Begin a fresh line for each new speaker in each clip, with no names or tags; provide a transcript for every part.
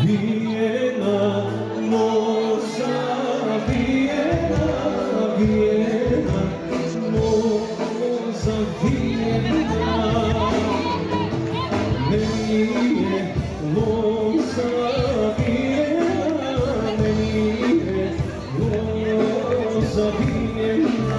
Viena, moza, Viena, Viena, moza, Viena. Meni je moza, Viena, meni je moza, Viena.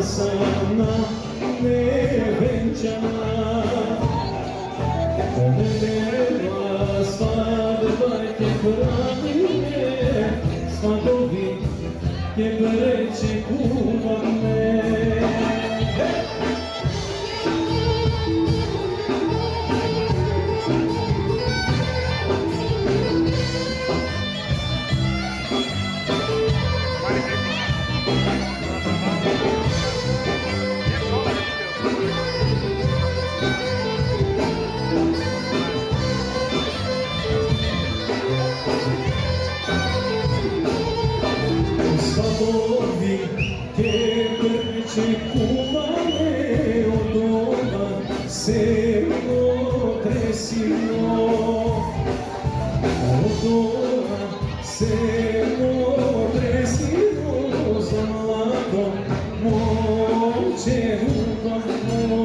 Sana ne venčana, nema svadba ke branije, svadovi ke breće kuvane. Svadovi ke breće kuvane, od doma se otresimo, od doma se otresimo, zlato moće uvamo.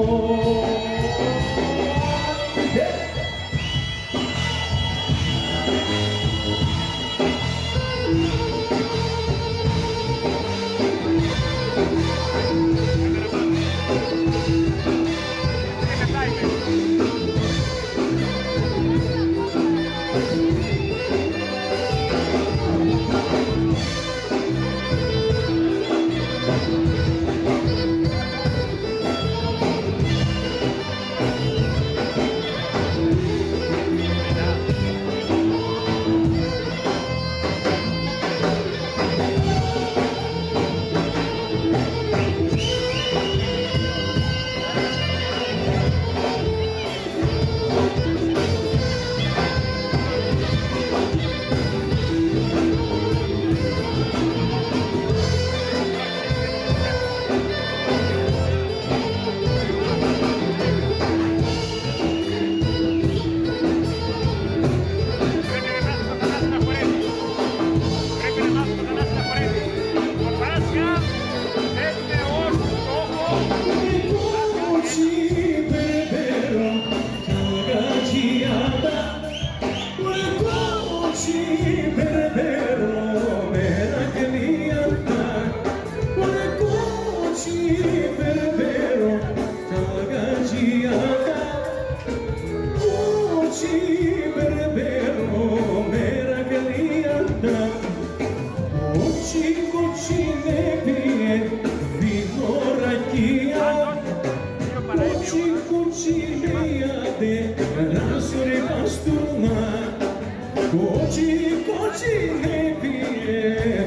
Koči ne pije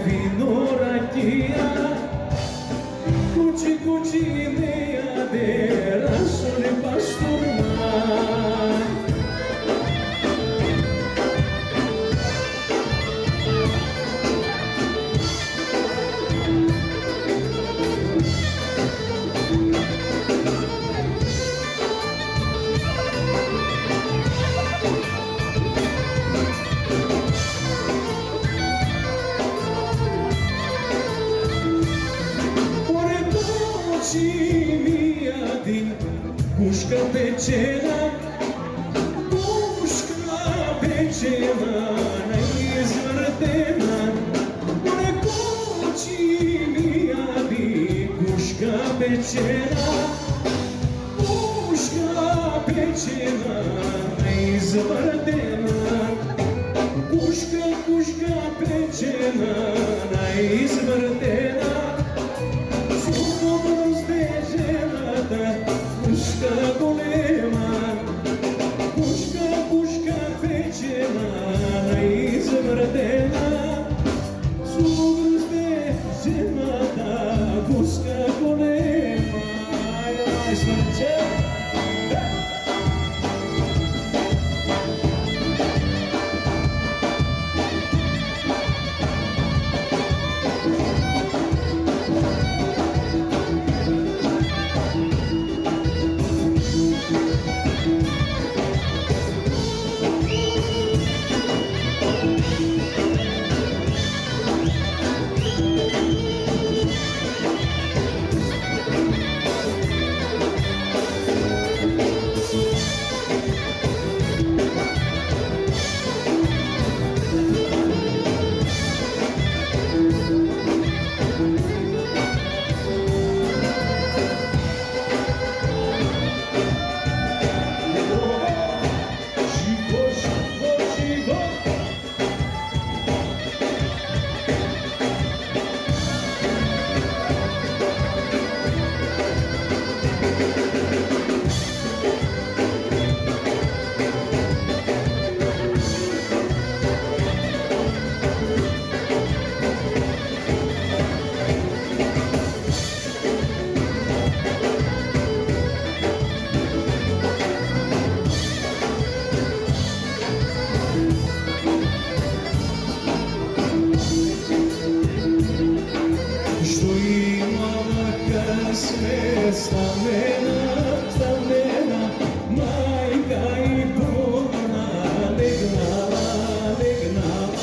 vino rakija, koči ne jade rasore pasturma. Puška pečena, neizvrtena, preko oči mi jadi puška pečena, pecina, izvrdena. Kuška, kuška pečena, izvrdena. Suhobno zdeženata, kuška golema. Kuška, kuška pečena, izvrdena. Suhobno zdeženata, kuška golema. Aj, smrće. Stavljena, stavljena, majka i puna, legnala, legnala,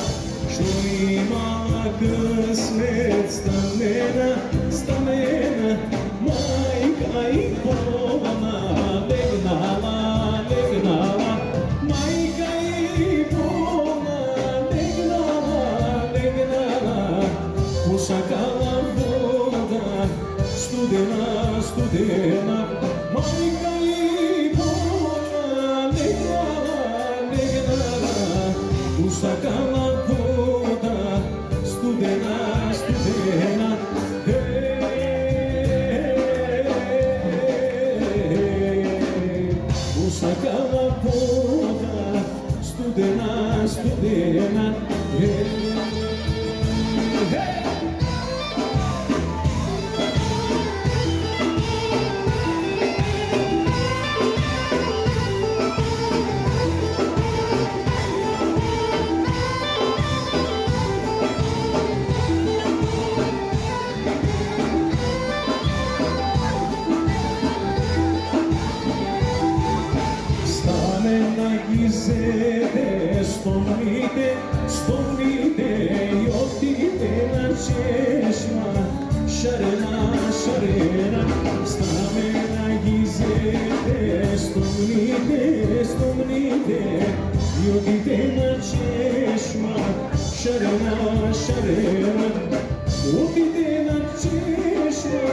što imala krsmet. Stavljena, stavljena, majka i puna, legnala, legnala, majka i puna, legnala, legnala, posakala voda, studena, studena, majka i polna, legnala, legnala, usakala voda, studena, studena, usakala voda, studena, studena, Gizete, spomnite, spomnite, otite na češnja, šarena, šarena, stamena gizete, spomnite, spomnite, otite na češnja, šarena, šarena, otite na češnja,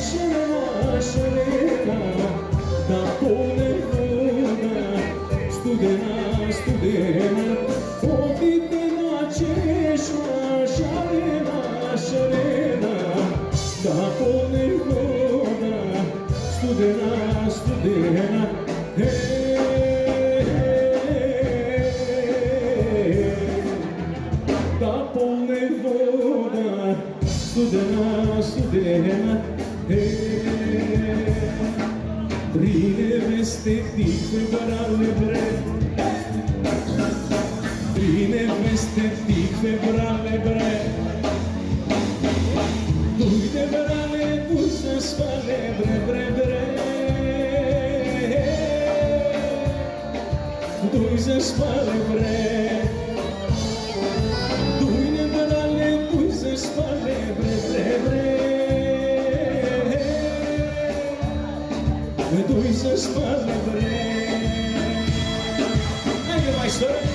šarena, šarena, da pole voda, studena, studena, otite na češnja, šarena, šarena, da pole voda, studena, studena, da pole voda, studena, studena, Tri neveste tihe brale bre, tri neveste tihe brale bre, dujte brale, duj se spale bre, bre, bre, duj se spale bre, dujte brale, duj se spale bre, bre, bre. Duj se spale bre. Ajde, majstore!